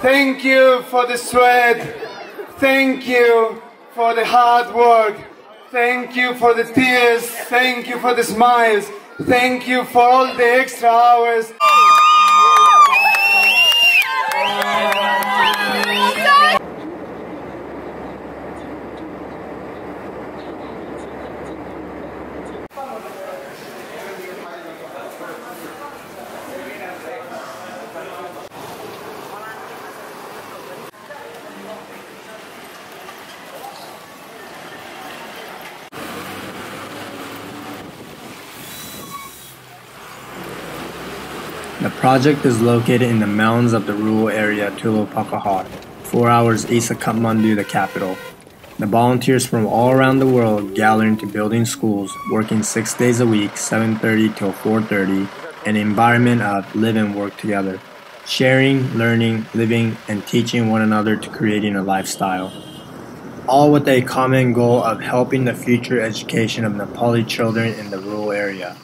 Thank you for the sweat. Thank you for the hard work. Thank you for the tears. Thank you for the smiles. Thank you for all the extra hours. The project is located in the mountains of the rural area Tulopakahar, 4 hours east of Kathmandu, the capital. The volunteers from all around the world gather into building schools, working 6 days a week, 7:30 till 4:30, an environment of live and work together, sharing, learning, living, and teaching one another to creating a lifestyle. All with a common goal of helping the future education of Nepali children in the rural area.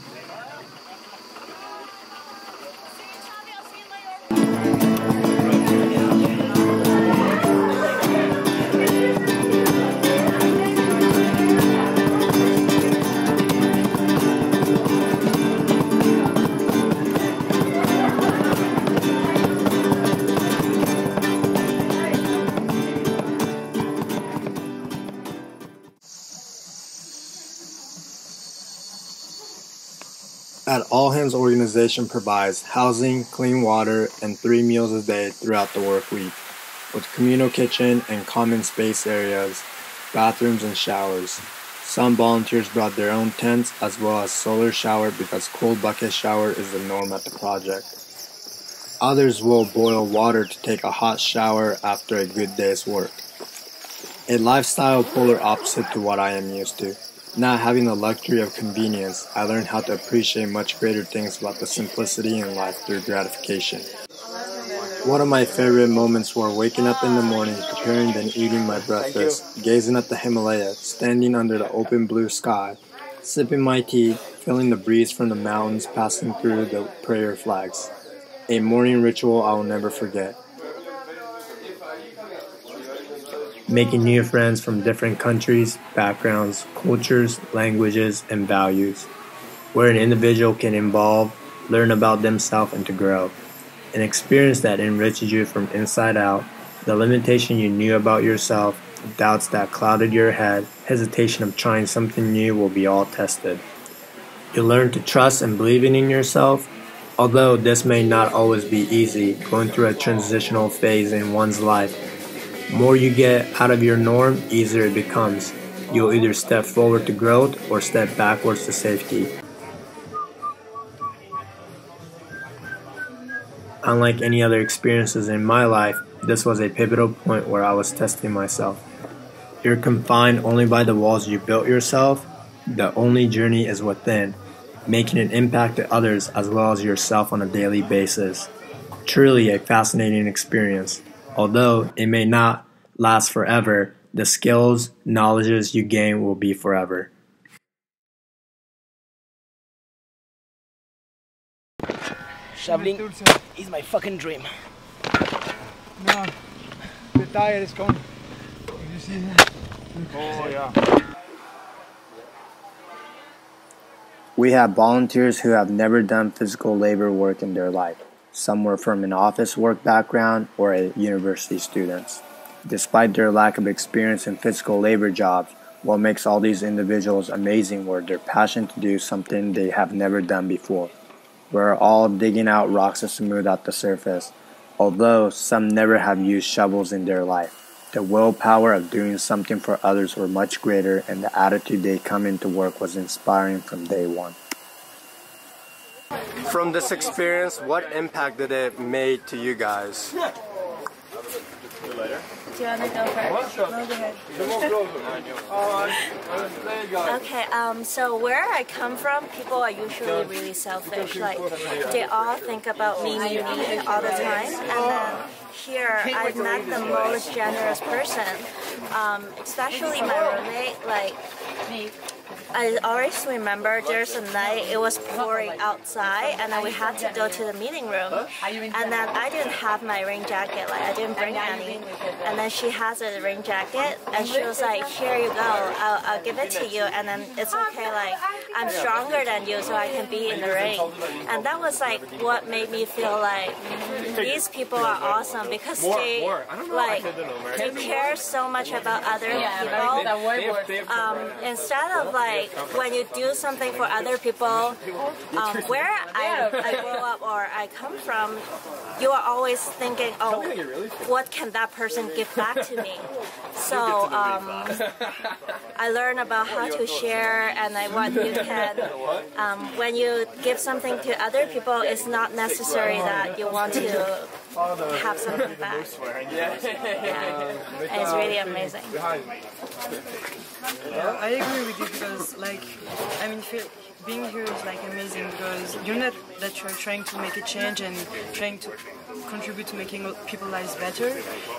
At All Hands organization provides housing, clean water, and 3 meals a day throughout the work week, with communal kitchen and common space areas, bathrooms, and showers. Some volunteers brought their own tents as well as solar shower because cold bucket shower is the norm at the project. Others will boil water to take a hot shower after a good day's work. A lifestyle polar opposite to what I am used to. Not having the luxury of convenience, I learned how to appreciate much greater things about the simplicity in life through gratification. One of my favorite moments were waking up in the morning, preparing then eating my breakfast, gazing at the Himalayas, standing under the open blue sky, sipping my tea, feeling the breeze from the mountains passing through the prayer flags. A morning ritual I will never forget. Making new friends from different countries, backgrounds, cultures, languages, and values, where an individual can evolve, learn about themselves, and to grow. An experience that enriches you from inside out, the limitation you knew about yourself, doubts that clouded your head, hesitation of trying something new will be all tested. You learn to trust and believe in yourself. Although this may not always be easy, going through a transitional phase in one's life, more you get out of your norm, easier it becomes. You'll either step forward to growth or step backwards to safety. Unlike any other experiences in my life, this was a pivotal point where I was testing myself. You're confined only by the walls you built yourself. The only journey is within, making an impact to others as well as yourself on a daily basis. Truly a fascinating experience. Although it may not last forever, the skills, knowledges you gain will be forever. Shoveling is my fucking dream. No, the tire is gone. You see that? Oh yeah. We have volunteers who have never done physical labor work in their life. Some were from an office work background or a university students. Despite their lack of experience in physical labor jobs, what makes all these individuals amazing were their passion to do something they have never done before. We're all digging out rocks to smooth out the surface, although some never have used shovels in their life. The willpower of doing something for others were much greater, and the attitude they come into work was inspiring from day one. From this experience, what impact did it make to you guys? Do you want to go first? No, go ahead. Okay, so where I come from, people are usually really selfish. Like, they all think about me all the time. And then here, I've met the most generous person, especially my roommate. Like, I always remember there's a night it was pouring outside, and then we had to go to the meeting room, and then I didn't have my rain jacket, like I didn't bring any, and then she has a rain jacket, and she was like, here you go, I'll give it to you, and then it's okay, like I'm stronger than you, so I can be in the rain. And that was like what made me feel like these people are awesome, because they like they care so much about other people. Instead of like when you do something for other people, where I grow up or I come from, you are always thinking, oh, what can that person give back to me? So I learned about how to share, and like what you can, when you give something to other people, it's not necessary that you want to have something back. Yeah. And it's really amazing. Yeah, I agree with you, because like, I mean, being here is like amazing, because you're not that you're trying to make a change and trying to contribute to making people's lives better,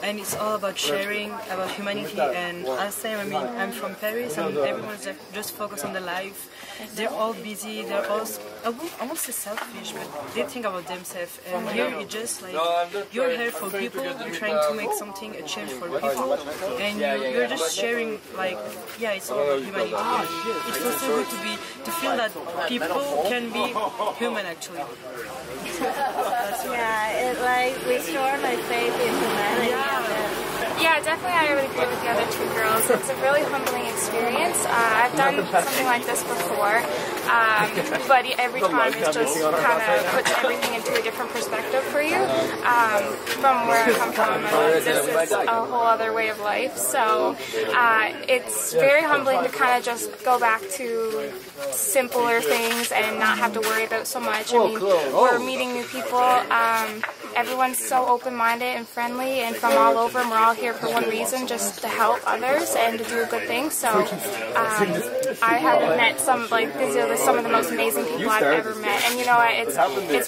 and it's all about sharing, about humanity. And as same, I mean, I'm from Paris, and everyone's just focused on the life. They're all busy, they're all, I won't say selfish, but they think about themselves. And here it's just like, you're here for people, you're trying to make something, a change for people, and you're just sharing, like, yeah, it's all about humanity. It feels so good to feel that people can be human, actually. Yeah, it like restored my faith in humanity. Yeah, definitely I would agree with the other two girls. It's a really humbling experience. I've done something like this before, but every time it just kind of puts everything into a different perspective for you. From where I come from, this is a whole other way of life. So it's very humbling to kind of just go back to simpler things and not have to worry about so much. I mean, we're meeting new people. Everyone's so open-minded and friendly, and from all over, and we're all here for one reason, just to help others and to do good things. So I haven't met some, like, these are some of the most amazing people I've ever met. And you know, it's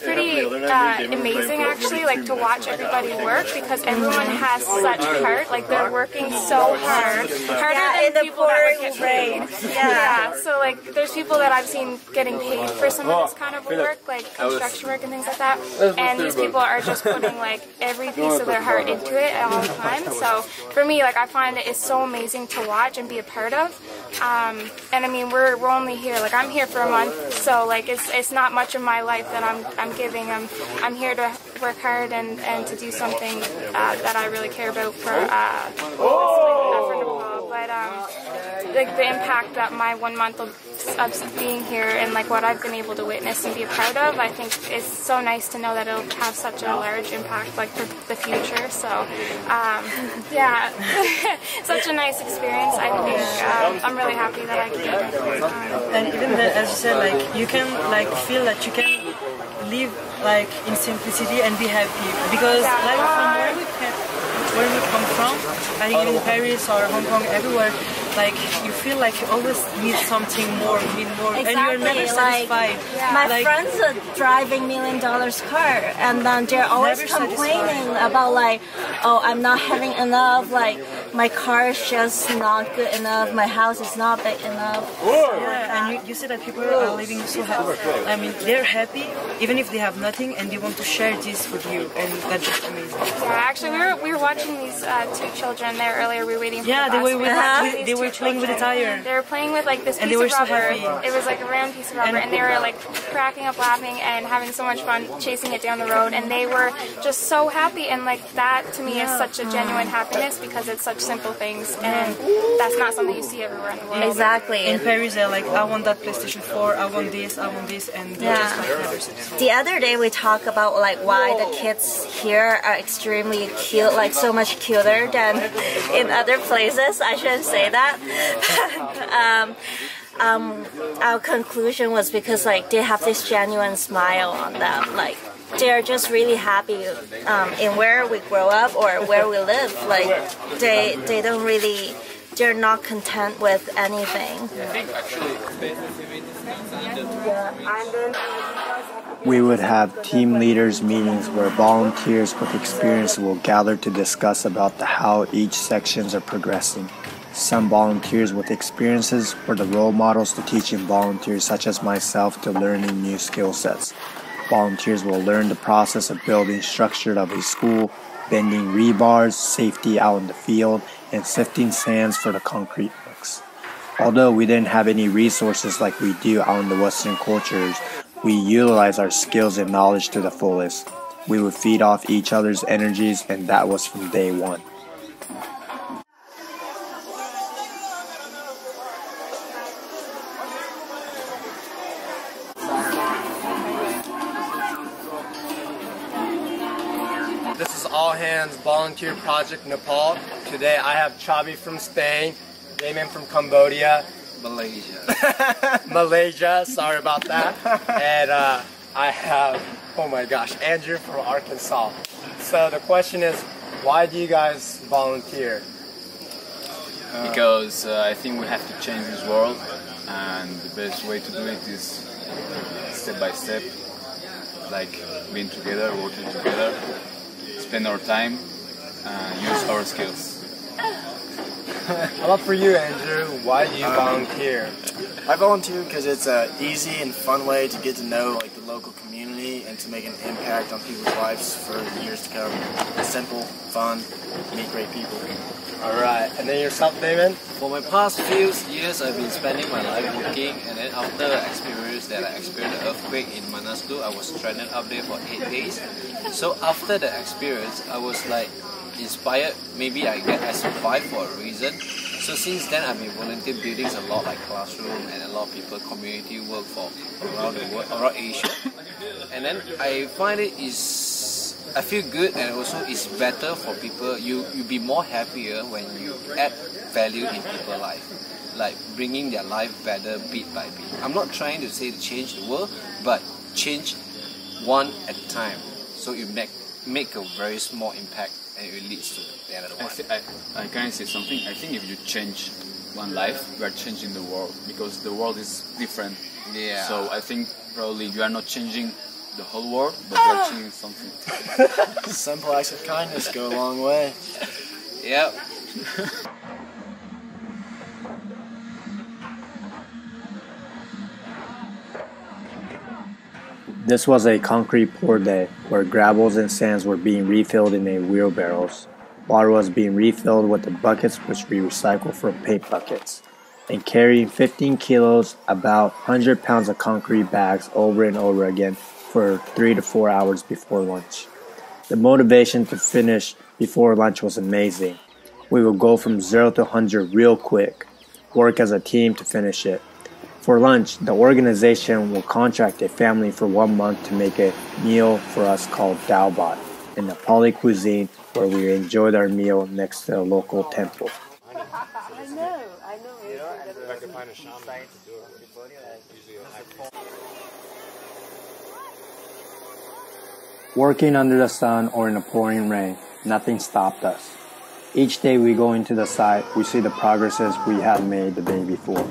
pretty amazing, actually, like, to watch everybody work, because everyone has such heart. Like, they're working so hard, harder than people that would get paid. Yeah, so like, there's people that I've seen getting paid for some of this kind of work, like construction work and things like that, and these people are just putting like every piece of their heart into it at all times. So for me, like, I find it's so amazing to watch and be a part of. And I mean, we're only here, like, I'm here for a month, so like it's not much of my life that I'm giving. I'm here to work hard and to do something that I really care about for Nepal. But like the impact that my 1 month of being here and like what I've been able to witness and be a part of, I think it's so nice to know that it'll have such a large impact, like, for the future. So yeah, such a nice experience. I think I'm really happy that I came. And even then, as you said, like, you can like feel that you can live like in simplicity and be happy, because like from where we come from, I think in Paris or Hong Kong, everywhere, like, you feel like you always need something more, exactly, and you're never satisfied. My friends are driving $1 million car, and then they're always complaining about, like, oh, I'm not having enough, like, my car is just not good enough, my house is not big enough. Yeah, and you see that people are living so happy. I mean, they're happy even if they have nothing, and they want to share this with you, and that's just amazing. Yeah, actually, we were watching these two children there earlier. We were waiting for the bus. They were playing with a tire. They were playing with like this piece of rubber. It was like a round piece of rubber, and they were like cracking up laughing and having so much fun chasing it down the road, and they were just so happy. And like, that to me is such a genuine happiness, because it's such simple things, and that's not something you see everywhere in the world. Exactly. In Paris, they're like, I want that PlayStation 4, I want this, and they're just like never satisfied. The other day we talked about like why the kids here are extremely cute, like so much cuter than in other places. I shouldn't say that. Our conclusion was because like they have this genuine smile on them, like they're just really happy in where we grow up or where we live. Like they don't really, they're not content with anything. We would have team leaders meetings where volunteers with experience will gather to discuss about how each sections are progressing. Some volunteers with experiences were the role models to teaching volunteers such as myself to learning new skill sets. Volunteers will learn the process of building structure of a school, bending rebars, safety out in the field, and sifting sands for the concrete mix. Although we didn't have any resources like we do out in the Western cultures, we utilized our skills and knowledge to the fullest. We would feed off each other's energies, and that was from day one. This is All Hands Volunteer Project Nepal. Today I have Chabi from Spain, Damon from Cambodia, Malaysia, sorry about that, and I have, oh my gosh, Andrew from Arkansas. So the question is, why do you guys volunteer? Because I think we have to change this world, and the best way to do it is step by step, like being together, working together, spend our time, use our skills. How about for you, Andrew? Why do you volunteer? I volunteer because it's an easy and fun way to get to know like the local community and to make an impact on people's lives for years to come. It's simple, fun, meet great people. Alright, and then yourself, Damon? For my past few years, I've been spending my life working, and then after the experience that I experienced the earthquake in Manaslu, I was stranded up there for 8 days. So after the experience, I was like inspired. Maybe I survived for a reason. So since then, I've been volunteer buildings a lot, like classroom and a lot of people community work for around the world, around Asia. And then I find I feel good, and also it's better for people. You be more happier when you add value in people's life, like bringing their life better bit by bit. I'm not trying to say to change the world, but change one at a time. So you make a very small impact, and it leads to the other one. I can say something. I think if you change one life, we are changing the world, because the world is different. Yeah. So I think probably you are not changing the whole world, but you are changing something. Simple acts of kindness go a long way. Yep. This was a concrete pour day where gravels and sands were being refilled in a wheelbarrows. Water was being refilled with the buckets which we recycle from paint buckets, and carrying 15 kilos, about 100 pounds of concrete bags over and over again for 3 to 4 hours before lunch. The motivation to finish before lunch was amazing. We would go from 0 to 100 real quick, work as a team to finish it. For lunch, the organization will contract a family for 1 month to make a meal for us called Daobat, a Nepali cuisine where we enjoyed our meal next to a local temple. Working under the sun or in the pouring rain, nothing stopped us. Each day we go into the site, we see the progresses we had made the day before.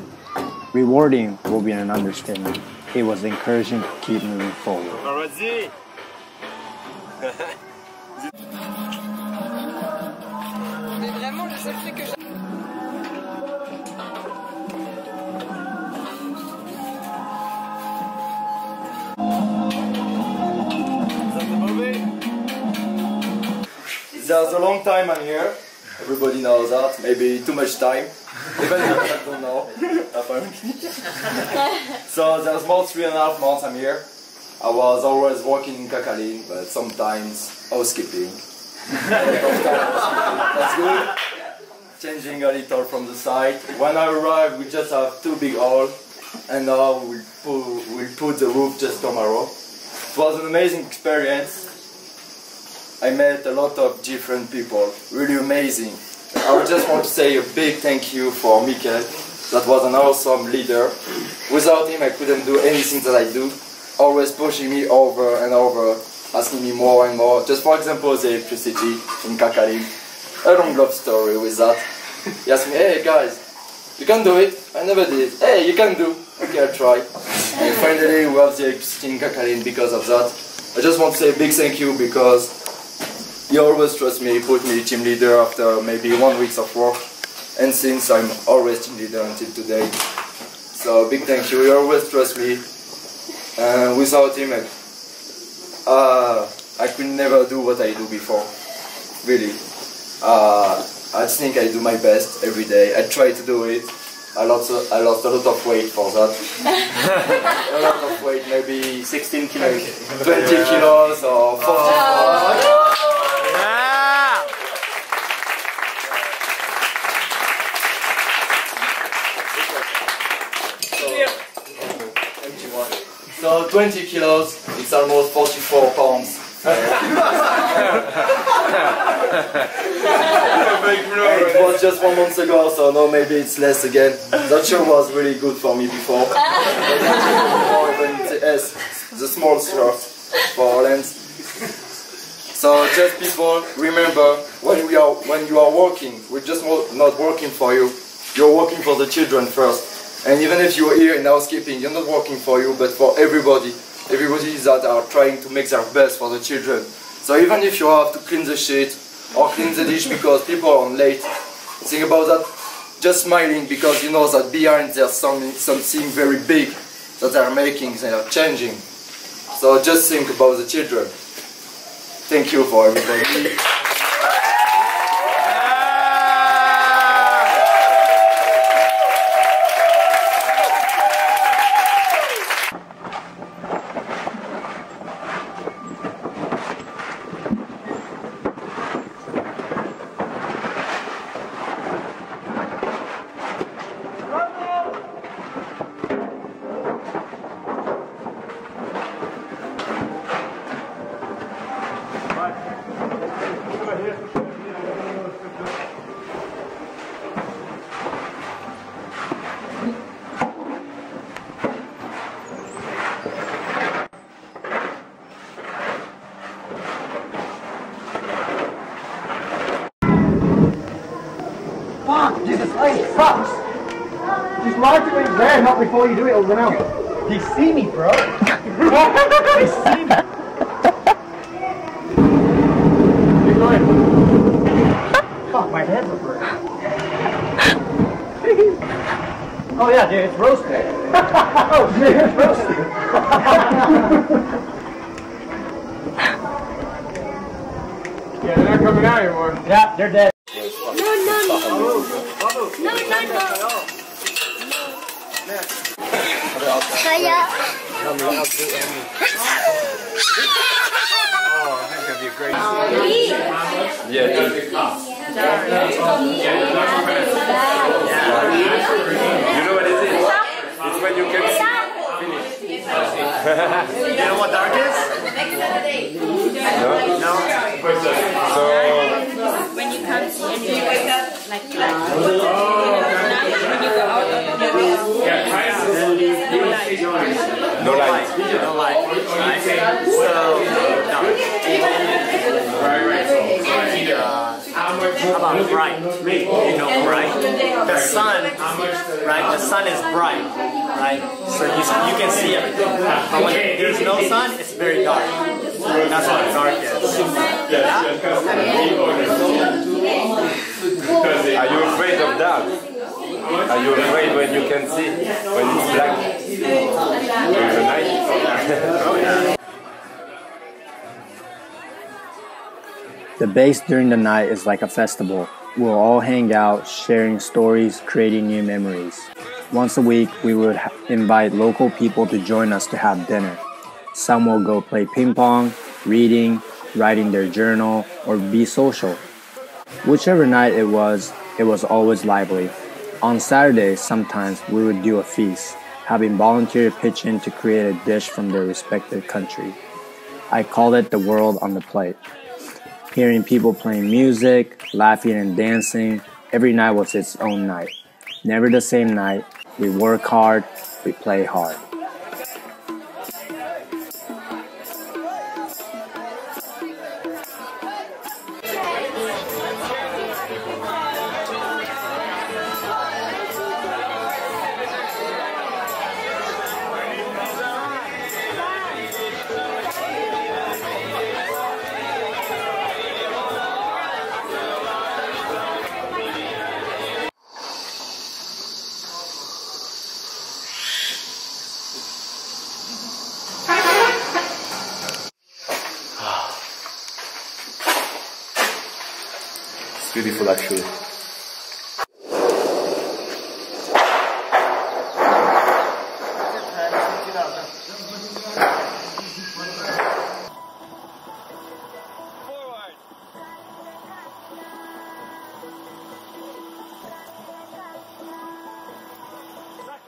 Rewarding will be an understatement. It was encouraging to keep moving forward. There's a long time I'm here. Everybody knows that. Maybe too much time. Even if I don't know, apparently. So there's more 3.5 months I'm here. I was always working in Kakalin, but sometimes housekeeping. That's good. Changing a little from the side. When I arrived, we just have 2 big halls, and now we'll put the roof just tomorrow. It was an amazing experience. I met a lot of different people, really amazing. I would just want to say a big thank you for Mikel. That was an awesome leader. Without him I couldn't do anything that I do. Always pushing me over and over, asking me more and more. Just for example, the electricity in Kakalin. A long love story with that. He asked me, hey guys, you can do it? I never did. Hey, you can do. Okay, I'll try. And finally we have the electricity in Kakalin because of that. I just want to say a big thank you because he always trusts me, put me team leader after maybe 1 week of work. and since I'm always team leader until today. So big thank you. You always trust me, and without him, I could never do what I do before. Really, I think I do my best every day. I try to do it. I lost a lot of weight for that. A lot of weight, maybe 16 kilos, 20 kilos or 40 kilos. So 20 kilos, it's almost 44 pounds. It was just 1 month ago, so now maybe it's less again. That show was really good for me before. It's the small shirt for Holland. So just people, remember, when you are working, we're just not working for you. You're working for the children first. And even if you're here in housekeeping, you're not working for you, but for everybody. Everybody that are trying to make their best for the children. So even if you have to clean the shit or clean the dish because people are late, think about that, just smiling because you know that behind there's something very big that they are making, they are changing. So just think about the children. Thank you for everybody. Fuck! Jesus, it sucks! Just lie to me there, not before you do it, or run out. They see me, bro. They see me. Keep going. Fuck, my head's up. Oh yeah, dude, it's roasted. Oh shit, it's roasted. Yeah, they're not coming out anymore. Yeah, they're dead. Kaya. Oh, this is gonna be a great scene. Yeah, you know what it is? It's when you can finish. You know what dark is? No? No. So when you come to and you wake up like that. When you go out of the house, no light. No light. Right? So, how about bright? You know bright? The sun, right? The sun is bright, right? So you can see everything. But when there's no sun, it's very dark. That's what dark is. Are you afraid of dark? Are you afraid when you can see? When it's black? During the night? The base during the night is like a festival. We'll all hang out, sharing stories, creating new memories. Once a week, we would invite local people to join us to have dinner. Some will go play ping pong, reading, writing their journal, or be social. Whichever night it was always lively. On Saturdays, sometimes we would do a feast, having volunteers pitch in to create a dish from their respective country. I called it the world on the plate. Hearing people playing music, laughing and dancing, every night was its own night. Never the same night. We work hard, we play hard. beautiful actually.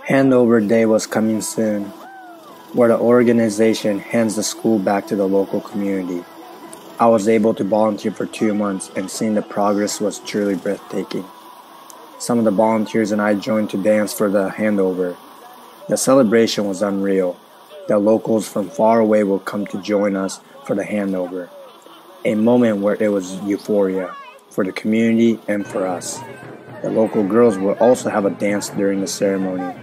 Handover day was coming soon, where the organization hands the school back to the local community. I was able to volunteer for 2 months, and seeing the progress was truly breathtaking. Some of the volunteers and I joined to dance for the handover. The celebration was unreal. The locals from far away will come to join us for the handover, a moment where it was euphoria for the community and for us. The local girls will also have a dance during the ceremony.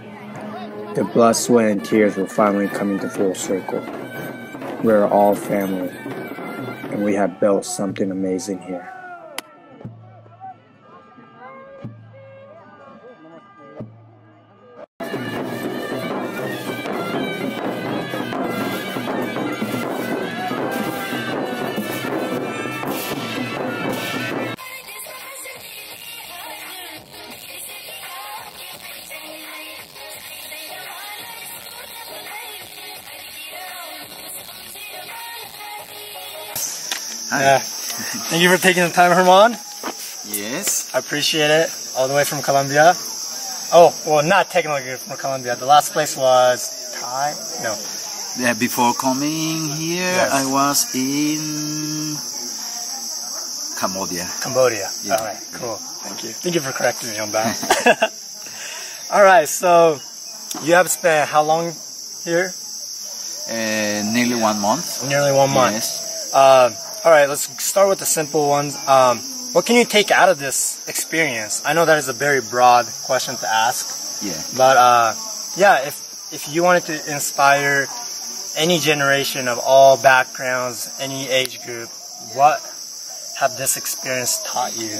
The blood, sweat, and tears were finally coming to full circle. We are all family, and we have built something amazing here. Thank you for taking the time, Herman. Yes. I appreciate it. All the way from Colombia. Oh, well, not technically from Colombia. The last place was Thai? No. Yeah, before coming here, Yes. I was in Cambodia. Cambodia. Yeah. All right, cool. Thank you. Thank you for correcting me on that. All right, so you have spent how long here? Nearly 1 month. Nearly 1 month. Yes. All right, let's start with the simple ones. What can you take out of this experience? I know that is a very broad question to ask. Yeah. But yeah, if you wanted to inspire any generation of all backgrounds, any age group, what have this experience taught you?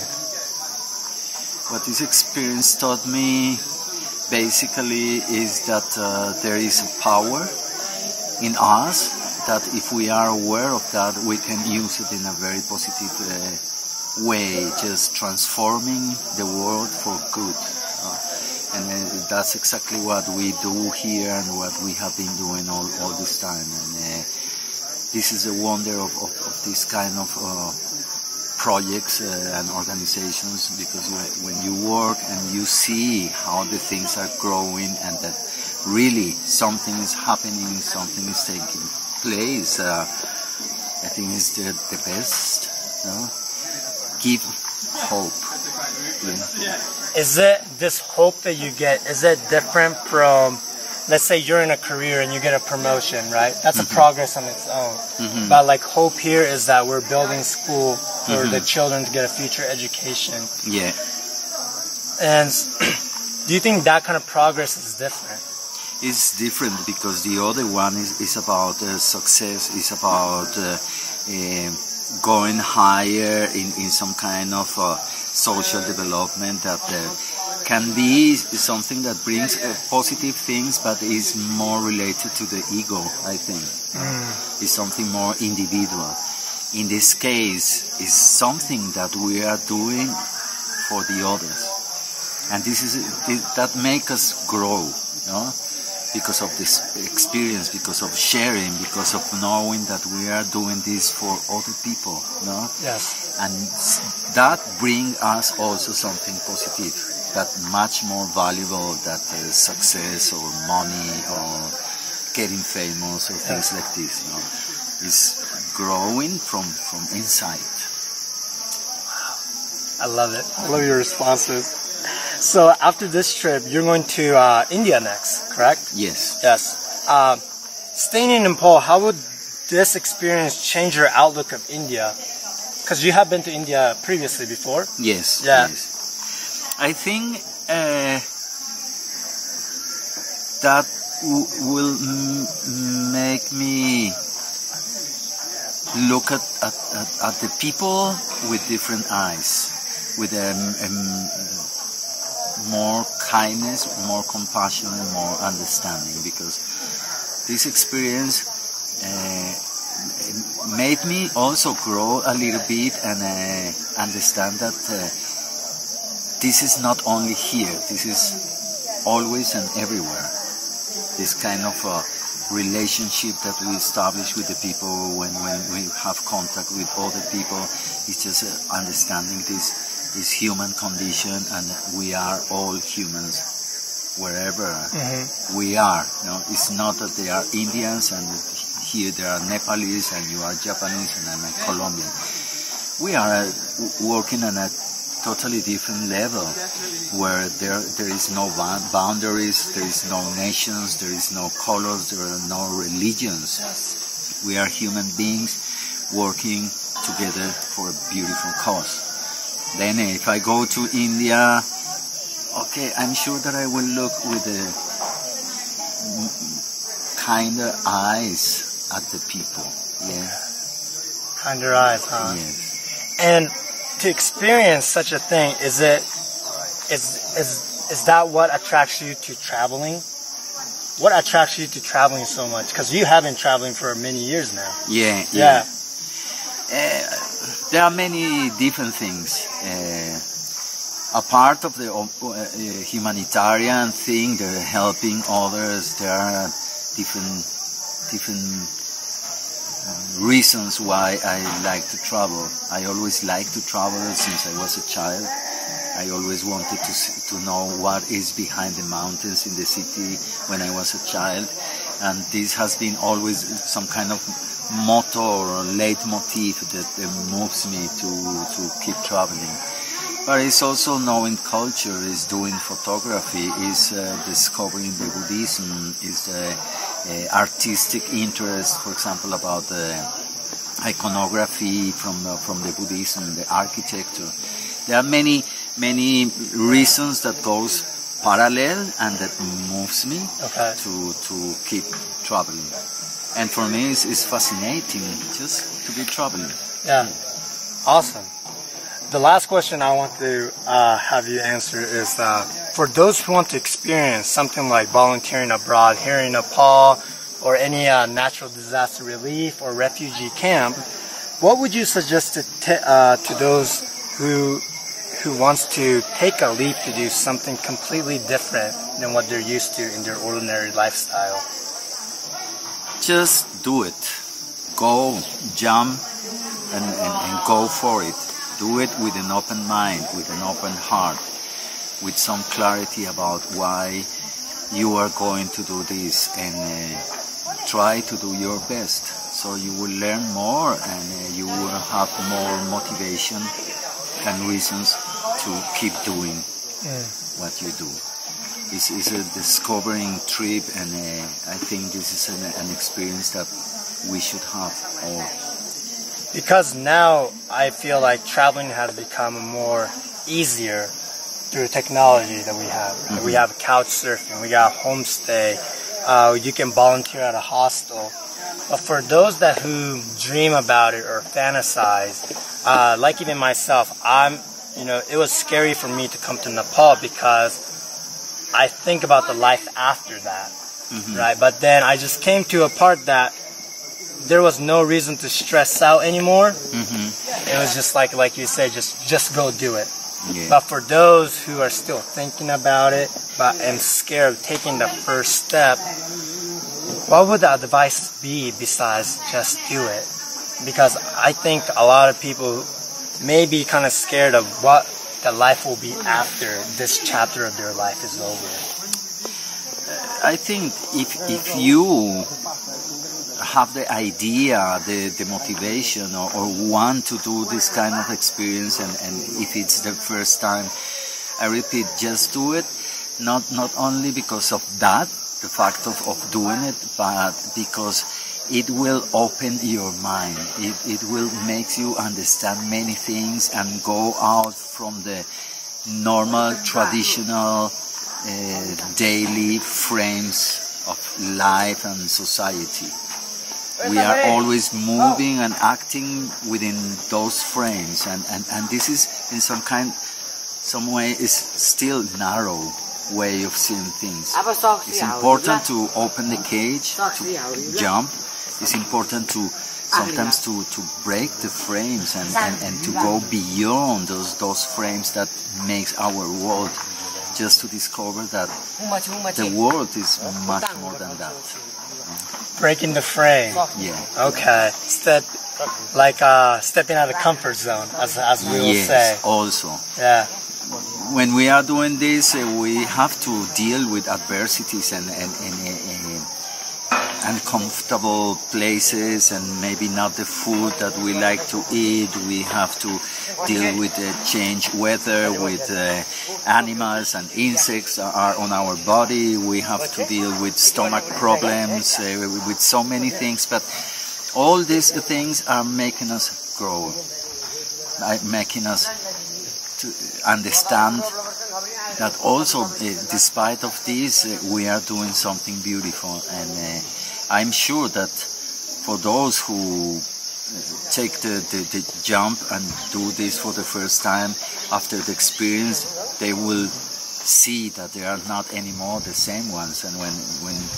What this experience taught me basically is that there is a power in us, that if we are aware of that, we can use it in a very positive way, just transforming the world for good. And that's exactly what we do here and what we have been doing all this time. And this is the wonder of this kind of projects and organizations, because when you work and you see how the things are growing and that really something is happening, something is taking place, I think it's the best. Give hope. Is it this hope that you get, is it different from, let's say you're in a career and you get a promotion, right? That's a progress on its own. But like hope here is that we're building school for the children to get a future education. Yeah. And do you think that kind of progress is different? It's different because the other one is about success, is about going higher in some kind of social development that can be something that brings positive things, but is more related to the ego, I think. It's something more individual. In this case, it's something that we are doing for the others. And that makes us grow, because of this experience, because of sharing, because of knowing that we are doing this for other people, Yes. And that brings us also something positive, that much more valuable than success or money or getting famous or things like this. It's growing from inside. I love it. I love your responses. So after this trip, you're going to India next, correct? Yes. Yes. Staying in Nepal, how would this experience change your outlook of India? Because you have been to India previously before. Yes. Yeah. Yes. I think that will make me look at the people with different eyes, with more kindness, more compassion, and more understanding, because this experience made me also grow a little bit and understand that this is not only here, this is always and everywhere. This kind of relationship that we establish with the people when we have contact with other people, it's just understanding this human condition, and we are all humans wherever we are. You know, it's not that they are Indians and here there are Nepalese and you are Japanese and I'm a Colombian. We are working on a totally different level where there is no boundaries, there is no nations, there is no colors, there are no religions. We are human beings working together for a beautiful cause. Then if I go to India, okay, I'm sure that I will look with the kinder eyes at the people. Yeah. Kinder eyes, huh? Yes. And to experience such a thing, is that what attracts you to traveling? What attracts you to traveling so much? Because you have been traveling for many years now. Yeah. There are many different things. A part of the humanitarian thing, they're helping others. There are different reasons why I like to travel. I always liked to travel since I was a child. I always wanted to know what is behind the mountains in the city when I was a child. And this has been always some kind of motto or leitmotif that moves me to keep traveling. But it's also knowing culture, is doing photography, is discovering the Buddhism, is artistic interest, for example, about the iconography from the Buddhism, the architecture. There are many reasons that goes parallel and that moves me to keep traveling. And for me, it's fascinating just to be traveling. Yeah, awesome. The last question I want to have you answer is for those who want to experience something like volunteering abroad here in Nepal or any natural disaster relief or refugee camp, what would you suggest to those who wants to take a leap to do something completely different than what they're used to in their ordinary lifestyle? Just do it. Go, jump, and go for it. Do it with an open mind, with an open heart, with some clarity about why you are going to do this, and try to do your best. So you will learn more and you will have more motivation and reasons to keep doing what you do. It's a discovering trip, and I think this is an experience that we should have all. Because now I feel like traveling has become more easier through technology that we have. Mm-hmm. We have couch surfing, we got homestay, you can volunteer at a hostel. But for those who dream about it or fantasize, like even myself, it was scary for me to come to Nepal because I think about the life after that, right? But then I just came to a part that there was no reason to stress out anymore. It was just like you said, just go do it. Yeah. But for those who are still thinking about it, and scared of taking the first step, what would the advice be besides just do it? Because I think a lot of people may be kind of scared of what the life will be after this chapter of their life is over. I think if you have the idea, the motivation, or want to do this kind of experience, and if it's the first time, I repeat, just do it. Not only because of that, the fact of doing it, but because it will open your mind. It will make you understand many things and go out from the normal, traditional, daily frames of life and society. We are always moving and acting within those frames, and this is in some way is still narrow way of seeing things. It's important to open the cage, to jump, it's important to sometimes to break the frames and to go beyond those frames that makes our world, just to discover that the world is much more than that. Breaking the frame. Yeah. Okay. Stepping out of the comfort zone, as we will say. Yes, also. Yeah. When we are doing this, we have to deal with adversities and uncomfortable places, and maybe not the food that we like to eat. We have to deal with the changed weather, with animals and insects are on our body. We have to deal with stomach problems, with so many things. But all these things are making us grow, making us to understand that also, despite of this, we are doing something beautiful. And I'm sure that for those who take the jump and do this for the first time, after the experience, they will see that they are not anymore the same ones. And when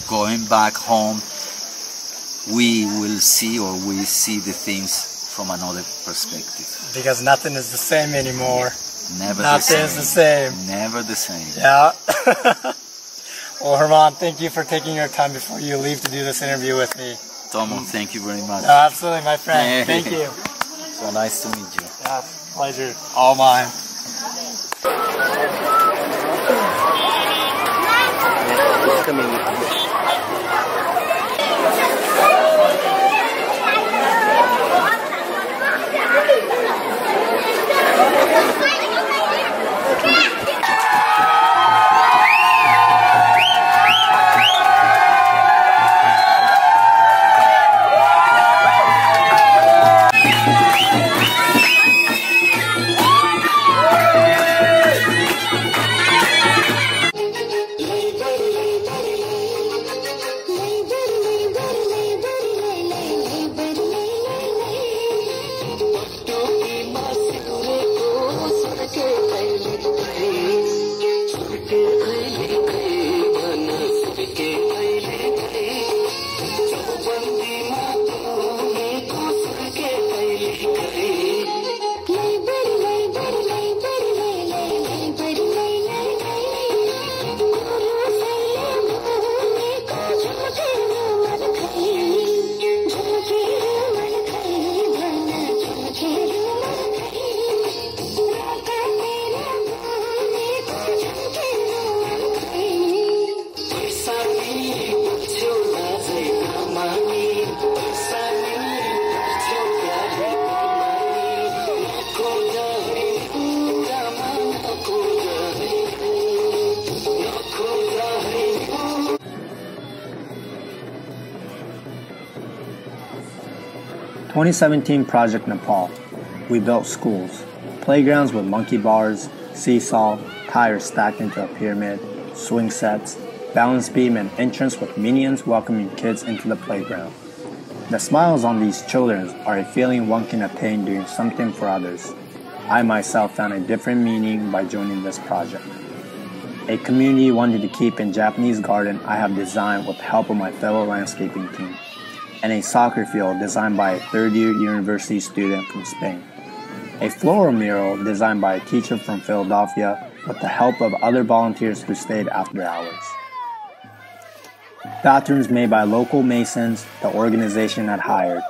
going back home, we will see, or we see the things from another perspective. Because nothing is the same anymore. Never Nothing is the same. Never the same. Yeah. Well, Herman, thank you for taking your time before you leave to do this interview with me. Tomo, thank you very much. Absolutely, my friend. Thank you. So nice to meet you. Yeah, pleasure. All mine. "2017 Project Nepal. We built schools, playgrounds with monkey bars, seesaw, tires stacked into a pyramid, swing sets, balance beam, and entrance with minions welcoming kids into the playground. The smiles on these children are a feeling one can attain doing something for others. I myself found a different meaning by joining this project. A community wanted to keep in Japanese garden I have designed with the help of my fellow landscaping team, and a soccer field designed by a third-year university student from Spain. A floral mural designed by a teacher from Philadelphia with the help of other volunteers who stayed after hours. Bathrooms made by local masons the organization had hired,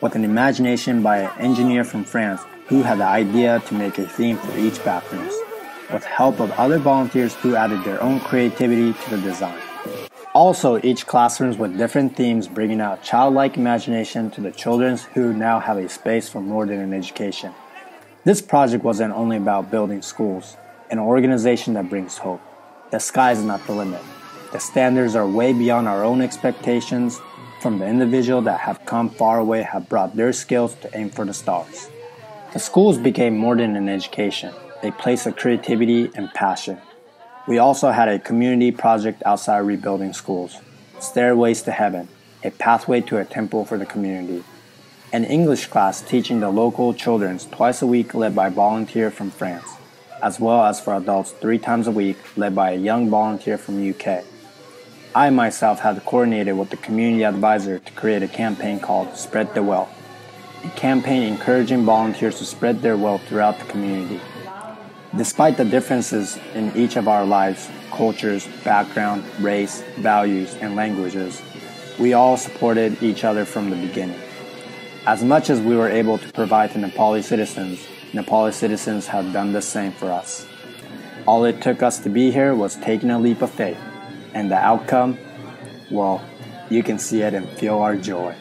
with an imagination by an engineer from France who had the idea to make a theme for each bathroom, with help of other volunteers who added their own creativity to the design. Also, each classroom with different themes, bringing out childlike imagination to the children who now have a space for more than an education. This project wasn't only about building schools, an organization that brings hope. The sky is not the limit. The standards are way beyond our own expectations. From the individual that have come far away have brought their skills to aim for the stars. The schools became more than an education, a place of creativity and passion. We also had a community project outside rebuilding schools, Stairways to Heaven, a pathway to a temple for the community. An English class teaching the local children twice a week led by a volunteer from France, as well as for adults 3 times a week led by a young volunteer from UK. I myself had coordinated with the community advisor to create a campaign called Spread the Wealth, a campaign encouraging volunteers to spread their wealth throughout the community. Despite the differences in each of our lives, cultures, background, race, values, and languages, we all supported each other from the beginning. As much as we were able to provide to Nepali citizens have done the same for us. All it took us to be here was taking a leap of faith, and the outcome, well, you can see it and feel our joy.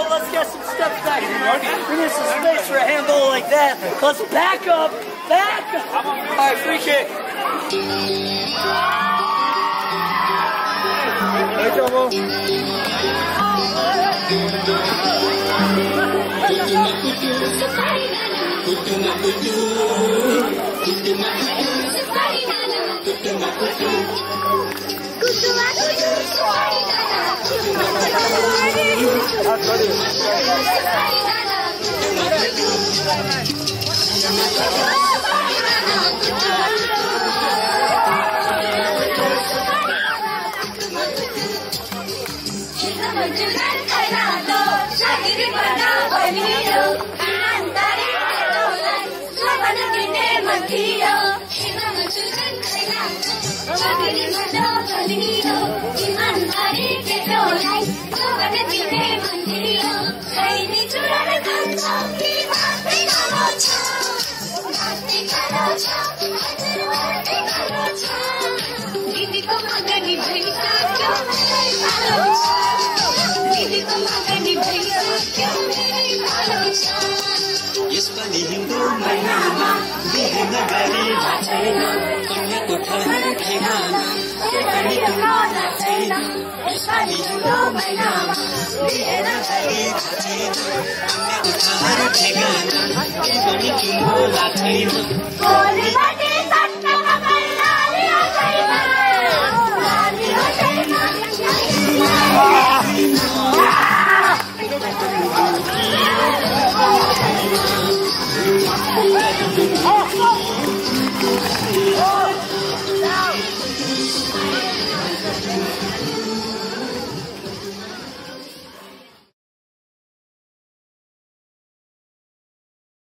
Let's get some steps back. We need some space for a handball like that. Let's back up. Back up. All right, free kick. Hey, Tomo. यसपालि हिउँदो महिनामा बिहे नगरी छैन कन्याको ठहर ठेगाना पनि टुङ्गोला छैन यसपालि हिउँदो महिनामा बिहे नगरी छैन कन्याको ठहर ठेगाना पनि टुङ्गोला छैन